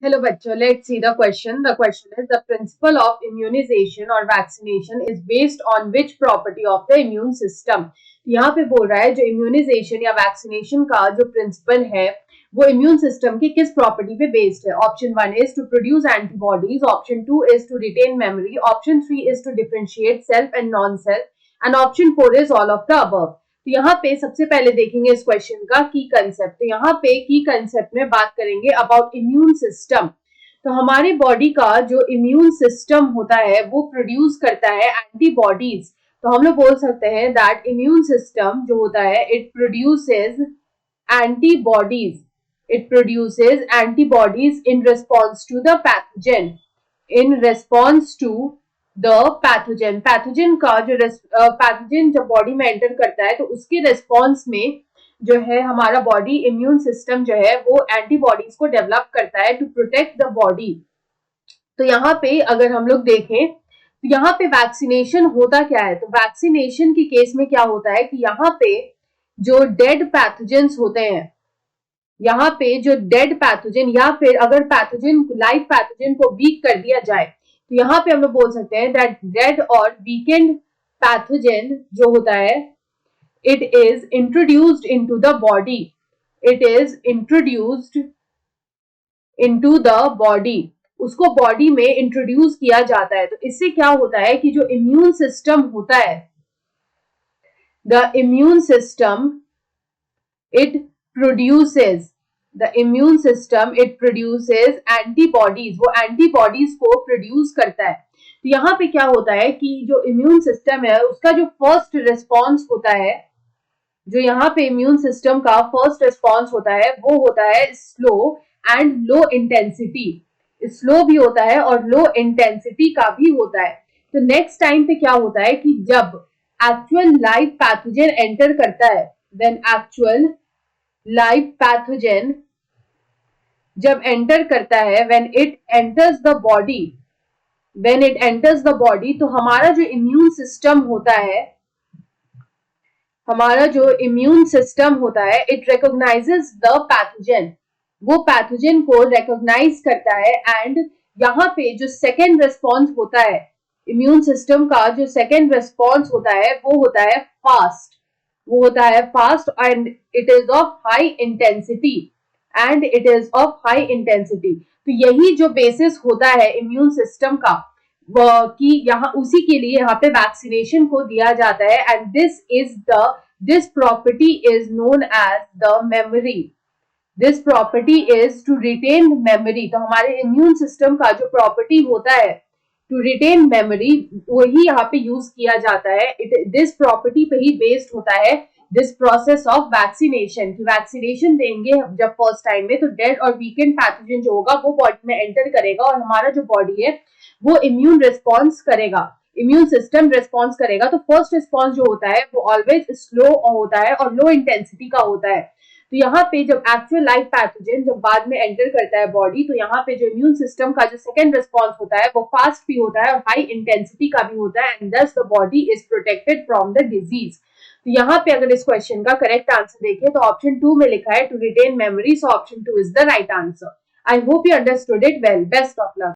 Hello बच्चों, let's see the question. The question is the principle of immunization or vaccination is based on which property of the immune system. यहाँ पे बोल रहा है जो immunization या vaccination का जो principle है वो immune system की किस property पे based है. Option 1 is to produce antibodies, option 2 is to retain memory, option 3 is to differentiate self and non-self, and option 4 is all of the above. तो यहाँ पे सबसे पहले देखेंगे इस क्वेश्चन का की कंसेप्ट. तो यहाँ पे की कंसेप्ट में बात करेंगे अबाउट इम्यून सिस्टम. तो हमारी बॉडी का जो इम्यून सिस्टम होता है वो प्रोड्यूस करता है एंटीबॉडीज. तो हम लोग बोल सकते हैं दैट इम्यून सिस्टम जो होता है it produces antibodies. It produces antibodies in response to the pathogen. In response to the pathogen. Pathogen का जो पैथोजन जब बॉडी में एंटर करता है तो उसके रिस्पॉन्स में जो है हमारा बॉडी इम्यून सिस्टम जो है वो एंटीबॉडीज को डेवलप करता है टू प्रोटेक्ट द बॉडी. तो यहाँ पे अगर हम लोग देखें तो यहाँ पे वैक्सीनेशन होता क्या है. तो वैक्सीनेशन के केस में क्या होता है कि यहाँ पे जो डेड पैथोजेंस होते हैं, यहाँ पे जो डेड पैथोजन या फिर अगर पैथोजन लाइव पैथोजन को वीक कर दिया जाए तो यहाँ पे हम लोग बोल सकते हैं दैट डेड और वीकेंड पैथोजन जो होता है it is introduced into the body. It is introduced into the body. उसको बॉडी में इंट्रोड्यूस किया जाता है. तो इससे क्या होता है कि जो इम्यून सिस्टम होता है, the immune system it produces the immune system it produces antibodies. वो एंटीबॉडीज को प्रोड्यूस करता है. तो यहाँ पे क्या होता है कि जो इम्यून सिस्टम है उसका जो फर्स्ट रिस्पॉन्स होता है, जो यहाँ पे इम्यून सिस्टम का फर्स्ट रिस्पॉन्स होता है वो होता है slow and low intensity. Slow भी होता है और लो इंटेंसिटी का भी होता है. तो नेक्स्ट टाइम पे क्या होता है कि जब एक्चुअल लाइव पैथोजन एंटर करता है, व्हेन एक्चुअल लाइव पैथोजन जब एंटर करता है, when it enters the body, when it enters the body, तो हमारा जो इम्यून सिस्टम होता है, हमारा जो इम्यून सिस्टम होता है इट रिकॉग्नाइजेस द पैथोजन. वो पैथोजन को रिकॉग्नाइज करता है. एंड यहाँ पे जो सेकेंड रिस्पॉन्स होता है इम्यून सिस्टम का, जो सेकेंड रिस्पॉन्स होता है वो होता है फास्ट. वो होता है fast and it is of high intensity. And it is of high intensity. तो यही जो बेसिस होता है इम्यून सिस्टम का कि यहाँ उसी के लिए यहाँ पे वैक्सीनेशन को दिया जाता है. And this property is known as the memory. This property is to retain memory. तो हमारे इम्यून सिस्टम का जो प्रॉपर्टी होता है टू रिटेन मेमोरी वही यहाँ पे यूज किया जाता है. दिस प्रॉपर्टी पे ही बेस्ड होता है this process of vaccination. Vaccination देंगे जब फर्स्ट टाइम में तो डेड और वीकेंड पैथोजन जो होगा वो बॉडी में एंटर करेगा और हमारा जो बॉडी है वो इम्यून रिस्पॉन्स करेगा, इम्यून सिस्टम रिस्पॉन्स करेगा. तो फर्स्ट रिस्पॉन्स जो होता है वो ऑलवेज स्लो होता है और लो इंटेंसिटी का होता है. तो यहाँ पे जब एक्चुअल लाइव पैथोजन जब बाद में एंटर करता है बॉडी, तो यहाँ पे जो इम्यून सिस्टम का जो सेकेंड रिस्पॉन्स होता है वो फास्ट भी होता है और हाई इंटेंसिटी का भी होता है. एंड दस the body is protected from the disease. तो यहाँ पे अगर इस क्वेश्चन का करेक्ट आंसर देखें तो ऑप्शन 2 में लिखा है to retain memory. So option 2 is the right answer. I hope you understood it well. Best of luck.